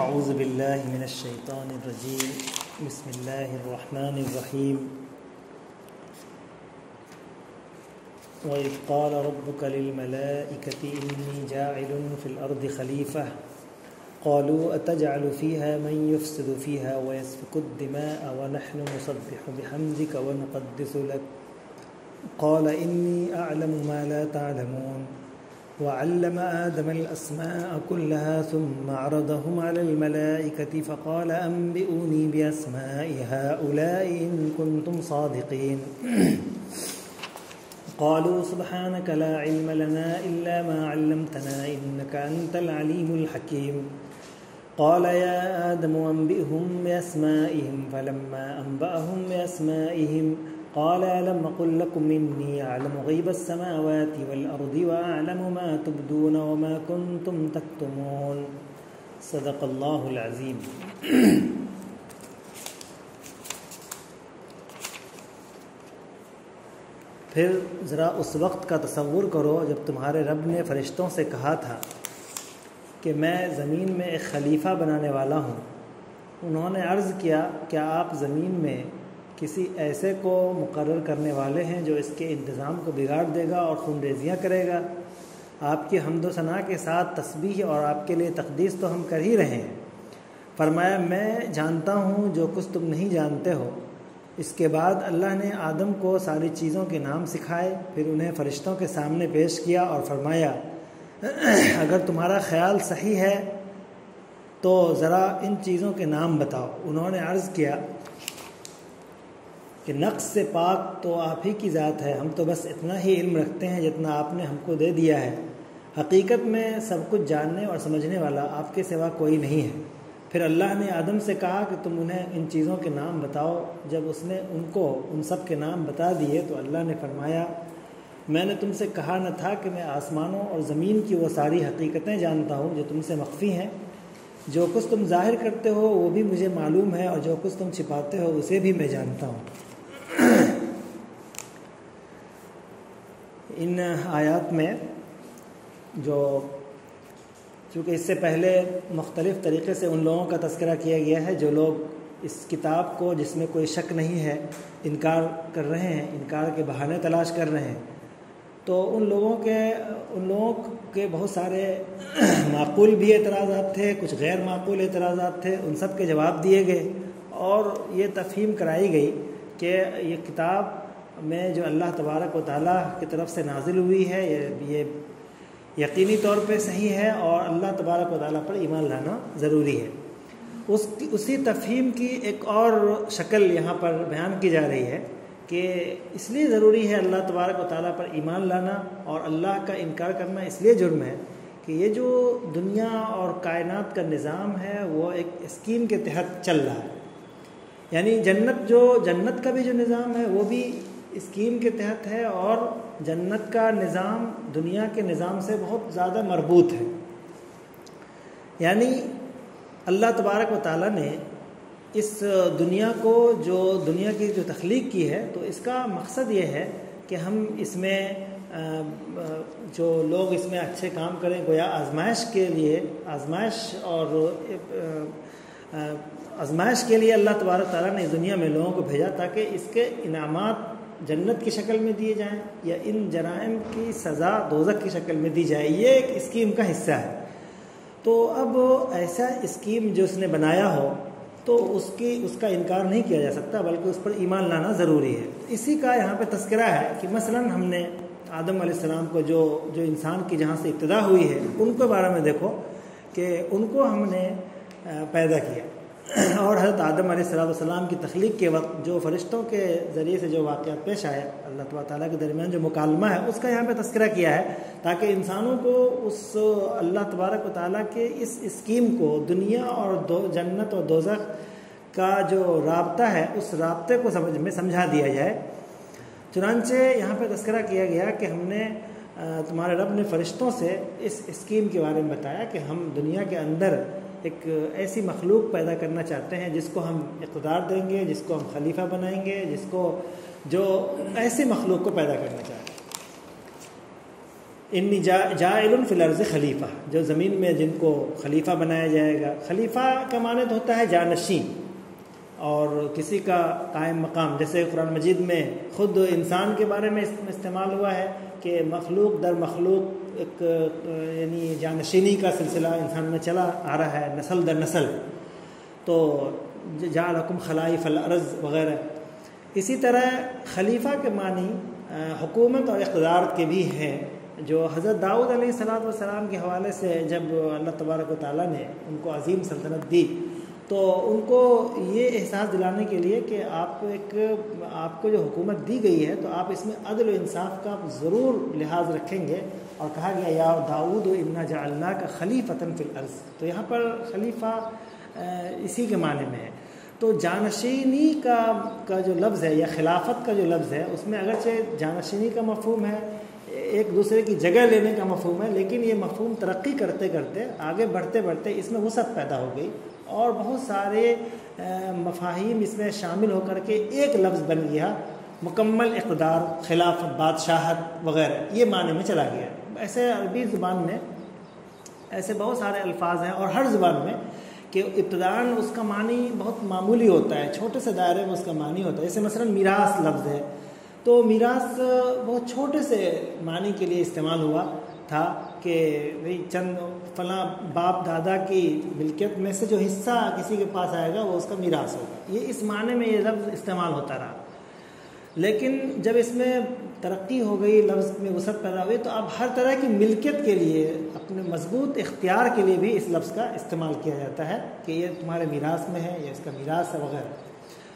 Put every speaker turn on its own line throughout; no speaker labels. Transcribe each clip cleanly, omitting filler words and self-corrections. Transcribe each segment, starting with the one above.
اعوذ باللہ من الشیطان الرجیم بسم اللہ الرحمن الرحیم وَإِذْ قَالَ رَبُّكَ لِلْمَلَائِكَةِ إِنِّي جَاعِلٌ فِي الْأَرْضِ خَلِيفَةً قَالُوا أَتَجْعَلُ فِيهَا مَن يُفْسِدُ فِيهَا وَيَسْفِكُ الدِّمَاءَ وَنَحْنُ نُسَبِّحُ بِحَمْدِكَ وَنُقَدِّسُ لَكَ قَالَ إِنِّي أَعْلَمُ مَا لَا تَعْلَمُونَ وَعَلَّمَ آدَمَ الْأَسْمَاءَ كُلَّهَا ثُمَّ عَرَضَهُمْ عَلَى الْمَلَائِكَةِ فَقَالَ أَنبِئُونِي بِأَسْمَاءِ هَؤُلَاءِ إِن كُنتُمْ صَادِقِينَ قالوا سبحانك لا علم لنا إلا ما علمتنا إنك أنت العليم الحكيم قال يا آدم أنبئهم بأسمائهم فلما أنبأهم بأسمائهم قال ألم أقل لكم إني أعلم غيب السماوات والأرض وأعلم ما تبدون وما كنتم تكتمون صدق الله العظيم. پھر ذرا اس وقت کا تصور کرو جب تمہارے رب نے فرشتوں سے کہا تھا کہ میں زمین میں ایک خلیفہ بنانے والا ہوں. انہوں نے عرض کیا کیا آپ زمین میں کسی ایسے کو مقرر کرنے والے ہیں جو اس کے انتظام کو بگاڑ دے گا اور خون ریزیاں کرے گا؟ آپ کی حمد و ثنا کے ساتھ تسبیح اور آپ کے لیے تقدیس تو ہم کر ہی رہے ہیں. فرمایا میں جانتا ہوں جو کچھ تم نہیں جانتے ہو. اس کے بعد اللہ نے آدم کو ساری چیزوں کے نام سکھائے، پھر انہیں فرشتوں کے سامنے پیش کیا اور فرمایا اگر تمہارا خیال صحیح ہے تو ذرا ان چیزوں کے نام بتاؤ. انہوں نے عرض کیا کہ نقص سے پاک تو آپ ہی کی ذات ہے، ہم تو بس اتنا ہی علم رکھتے ہیں جتنا آپ نے ہم کو دے دیا ہے. حقیقت میں سب کچھ جاننے اور سمجھنے والا آپ کے سوا کوئی نہیں ہے. پھر اللہ نے آدم سے کہا کہ تم انہیں ان چیزوں کے نام بتاؤ. جب اس نے ان کو ان سب کے نام بتا دیے تو اللہ نے فرمایا میں نے تم سے کہا نہ تھا کہ میں آسمانوں اور زمین کی وہ ساری حقیقتیں جانتا ہوں جو تم سے مخفی ہیں. جو کچھ تم ظاہر کرتے ہو وہ بھی مجھے معلوم ہے اور جو کچھ تم چھپاتے ہو اسے بھی میں جانتا ہوں. ان آیات میں جو چونکہ اس سے پہلے مختلف طریقے سے ان لوگوں کا تذکرہ کیا گیا ہے جو لوگ اس کتاب کو جس میں کوئی شک نہیں ہے انکار کر رہے ہیں، انکار کے بہانے تلاش کر رہے ہیں. تو ان لوگوں کے بہت سارے معقول بھی اعتراضات تھے، کچھ غیر معقول اعتراضات تھے. ان سب کے جواب دیے گئے اور یہ تفہیم کرائی گئی کہ یہ کتاب میں جو اللہ تبارک و تعالیٰ کی طرف سے نازل ہوئی ہے یہ یقینی طور پہ صحیح ہے اور اللہ تبارک و تعالیٰ پر ایمان لانا ضروری ہے. اسی تفہیم کی ایک اور شکل یہاں پر بیان کی جا رہی ہے کہ اس لیے ضروری ہے اللہ تبارک و تعالیٰ پر ایمان لانا اور اللہ کا انکار کرنا اس لیے جرم ہے کہ یہ جو دنیا اور کائنات کا نظام ہے وہ ایک اسکیم کے تحت چل رہا ہے. یعنی جنت کا بھی جو نظام ہے وہ بھی اسکیم کے تحت ہے اور جنت کا نظام دنیا کے نظام سے بہت زیادہ مربوط ہے. یعنی اللہ تبارک و تعالیٰ نے اس دنیا کو دنیا کی جو تخلیق کی ہے تو اس کا مقصد یہ ہے کہ ہم اس میں جو لوگ اس میں اچھے کام کریں گویا آزمائش کے لیے اللہ تبارک و تعالیٰ نے اس دنیا میں لوگوں کو بھیجا تاکہ اس کے انعامات جنت کی شکل میں دیے جائیں یا ان جرائم کی سزا دوزخ کی شکل میں دی جائے. یہ ایک اسکیم کا حصہ ہے. تو اب ایسا اسکیم جو اس نے بنایا ہو تو اس کا انکار نہیں کیا جا سکتا بلکہ اس پر ایمان لانا ضروری ہے. اسی کا یہاں پہ تذکرہ ہے کہ مثلا ہم نے آدم علیہ السلام کو جو انسان کی جہاں سے ابتدا ہوئی ہے ان کے بارے میں دیکھو کہ ان کو ہم نے پیدا کیا اور حضرت آدم علیہ السلام کی تخلیق کے وقت جو فرشتوں کے ذریعے سے جو واقعات پیش آئے اللہ تعالیٰ کے درمیان جو مکالمہ ہے اس کا یہاں پہ تذکرہ کیا ہے تاکہ انسانوں کو اس اللہ تبارک و تعالیٰ کے اس اسکیم کو دنیا اور جنت اور دوزخ کا جو رابطہ ہے اس رابطے کو سمجھا دیا جائے. چنانچہ یہاں پہ تذکرہ کیا گیا کہ ہم نے تمہارے رب نے فرشتوں سے اس اسکیم کے بارے میں بتایا کہ ہم دنیا کے اندر ایک ایسی مخلوق پیدا کرنا چاہتے ہیں جس کو ہم اقتدار دیں گے، جس کو ہم خلیفہ بنائیں گے، جو ایسی مخلوق کو پیدا کرنا چاہتے ہیں. انی جاعل فی الارض خلیفہ، جو زمین میں جن کو خلیفہ بنایا جائے گا۔ خلیفہ کا معنی تو ہوتا ہے جانشین اور کسی کا قائم مقام، جیسے قرآن مجید میں خود انسان کے بارے میں استعمال ہوا ہے کہ مخلوق در مخلوق ایک یعنی جانشینی کا سلسلہ انسان میں چلا آ رہا ہے نسل در نسل، تو جعلکم خلائف الارض وغیرہ۔ اسی طرح خلیفہ کے معنی حکومت اور اقتدار کے بھی ہیں، جو حضرت داؤد علیہ السلام کے حوالے سے جب اللہ تبارک و تعالیٰ نے ان کو عظیم سلطنت دی تو ان کو یہ احساس دلانے کے لیے کہ آپ کو جو حکومت دی گئی ہے تو آپ اس میں عدل و انصاف کا ضرور لحاظ رکھیں گے، اور کہا گیا یا داؤد انا جعلناک خلیفۃ فی الارض، تو یہاں پر خلیفہ اسی کے معنی میں ہے۔ تو جانشینی کا جو لفظ ہے یا خلافت کا جو لفظ ہے اس میں اگرچہ جانشینی کا مفہوم ہے، ایک دوسرے کی جگہ لینے کا مفہوم ہے، لیکن یہ مفہوم ترقی کرتے کرتے آگے بڑھتے بڑھتے اس میں وسعت پیدا ہو گئی اور بہت سارے مفاہیم اس میں شامل ہو کر کے ایک لفظ بن گیا، مکمل اقتدار، خلافت، بادشاہت وغیرہ، یہ معنی میں چلا گیا۔ ایسے عربی زبان میں ایسے بہت سارے الفاظ ہیں اور ہر زبان میں کہ ابتداءً اس کا معنی بہت معمولی ہوتا ہے، چھوٹے سے دائرے میں اس کا معنی ہوتا ہے۔ جیسے مثلا میراث لفظ ہے، تو میراث بہت چھوٹے سے معنی کے لیے استعمال ہوا تھا کہ بھئی چند فلاں باپ دادا کی ملکیت میں سے جو حصہ کسی کے پاس آئے گا وہ اس کا میراث ہوگا، یہ اس معنی میں یہ لفظ استعمال ہوتا رہا۔ لیکن جب اس میں ترقی ہو گئی، لفظ میں وسعت پیدا ہوئی، تو اب ہر طرح کی ملکیت کے لیے، اپنے مضبوط اختیار کے لیے بھی اس لفظ کا استعمال کیا جاتا ہے کہ یہ تمہارے میراث میں ہے، یہ اس کا میراث ہے وغیرہ۔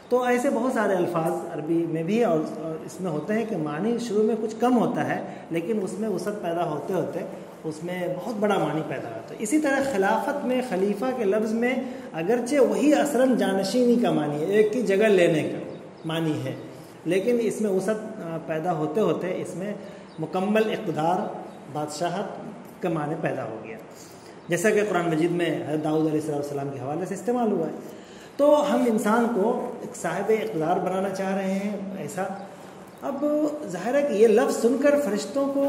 تو ایسے بہت سارے الفاظ عربی میں بھی اور اس میں ہوتے ہیں کہ معنی شروع میں کچھ کم ہوتا ہے لیکن اس میں وسعت پیدا ہوتے ہوتے اس میں بہت بڑا معنی پیدا ہوتا ہے۔ اسی طرح خلافت میں خلیفہ کے لفظ میں اگرچہ وہی اصلاً جانشینی کا معنی ہے، ایک کی جگہ لینے کا معنی ہے، لیکن اس میں وسعت پیدا ہوتے ہوتے اس میں مکمل اقتدار، بادشاہت کا معنی پیدا ہو گیا، جیسا کہ قرآن مجید میں حضرت داؤد علیہ السلام کے حوالے سے استعمال ہوا ہے۔ تو ہم انسان کو ایک صاحب اقتدار بنانا چاہ رہے ہیں ایسا۔ اب ظاہر ہے کہ یہ لفظ سن کر فرشتوں کو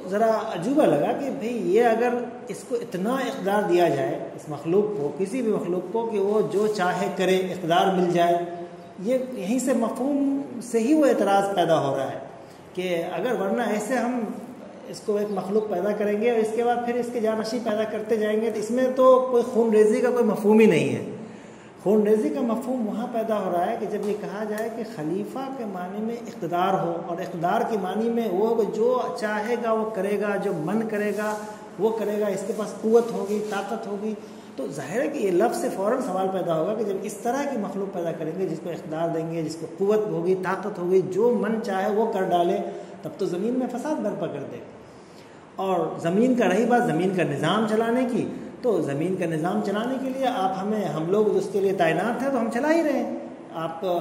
ذرا عجوبہ لگا کہ بھئی یہ اگر اس کو اتنا اقتدار دیا جائے، اس مخلوق کو، کسی بھی مخلوق کو، کہ وہ جو چاہے کرے، اقتدار مل جائے، یہ یہیں سے مفہوم سے ہی وہ اعتراض پیدا ہو رہا ہے کہ اگر ورنہ ایسے ہم اس کو ایک مخلوق پیدا کریں گے اور اس کے بعد پھر اس کے جانشین پیدا کرتے جائیں گے تو اس میں تو کوئی خون ریزی کا کوئی مفہوم ہی نہیں ہے۔ خون ریزی کا مفہوم وہاں پیدا ہو رہا ہے کہ جب یہ کہا جائے کہ خلیفہ کے معنی میں اقتدار ہو، اور اقتدار کے معنی میں وہ جو چاہے گا وہ کرے گا، جو من کرے گا وہ کرے گا، اس کے پاس قوت ہوگی، طاقت ہوگی، تو ظاہر ہے کہ یہ لفظ سے فوراً سوال پیدا ہوگا کہ جب اس طرح کی مخلوق پیدا کریں گے جس کو اقتدار دیں گے، جس کو قوت ہوگی، طاقت ہوگی، جو من چاہے وہ کر ڈالے، تب تو زمین میں فساد برپا کر دے۔ اور زمین کا رہی بات زمین کا نظام چلانے کی، تو زمین کا نظام چلانے کے لیے ہم لوگ اس کے لیے تعینات ہیں تو ہم چلا ہی رہے ہیں۔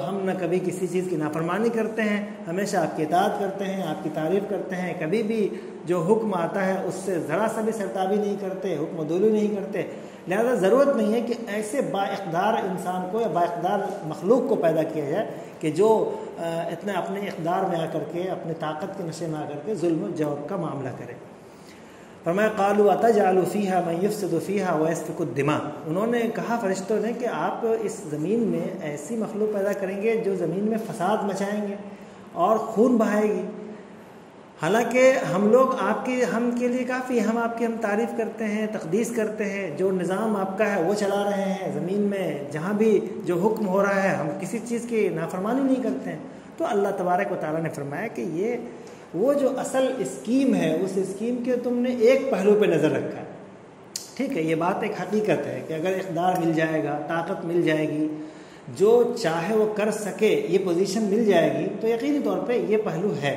ہم نہ کبھی کسی چیز کی نافرمانی کرتے ہیں، ہمیشہ آپ کی اطاعت کرتے ہیں، آپ کی تعریف کرتے ہیں، کبھی بھی جو حکم آتا ہے اس سے ذرا سا بھی سرتابی نہیں کرتے، حکم عدولی نہیں کرتے۔ لہذا ضرورت نہیں ہے کہ ایسے با اقتدار انسان کو یا با اقتدار مخلوق کو پیدا کیا جائے کہ جو اتنا اپنے اقتدار میں آ کر کے، اپنے طاقت کے نشے میں آ کر کے ظلم و جور کا معاملہ کرے۔ فرمایا قالوا اتجعل فیہا من یفسد فیہا ویسفک الدماء، انہوں نے کہا فرشتوں نے کہ آپ اس زمین میں ایسی مخلوق پیدا کریں گے جو زمین میں فساد مچائیں گے اور خون بہائے گی۔ حالانکہ ہم کے لیے کافی، ہم آپ کی تعریف کرتے ہیں، تقدیس کرتے ہیں، جو نظام آپ کا ہے وہ چلا رہے ہیں زمین میں، جہاں بھی جو حکم ہو رہا ہے ہم کسی چیز کی نافرمانی نہیں کرتے ہیں۔ تو اللہ تبارک و تعالیٰ نے فرمایا کہ یہ وہ جو اصل اسکیم ہے، اس اسکیم کے تم نے ایک پہلو پہ نظر رکھا ہے۔ ٹھیک ہے، یہ بات ایک حقیقت ہے کہ اگر اقتدار مل جائے گا، طاقت مل جائے گی، جو چاہے وہ کر سکے، یہ پوزیشن مل جائے گی، تو یقینی طور پہ یہ پہلو ہے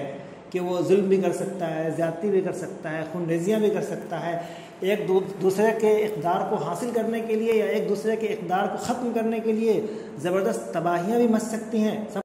کہ وہ ظلم بھی کر سکتا ہے، زیادتی بھی کر سکتا ہے، خون ریزیاں بھی کر سکتا ہے، ایک دوسرے کے اقتدار کو حاصل کرنے کے لیے یا ایک دوسرے کے اقتدار کو ختم کرنے کے لیے زبردست تباہیاں بھی مچ سکتی ہیں۔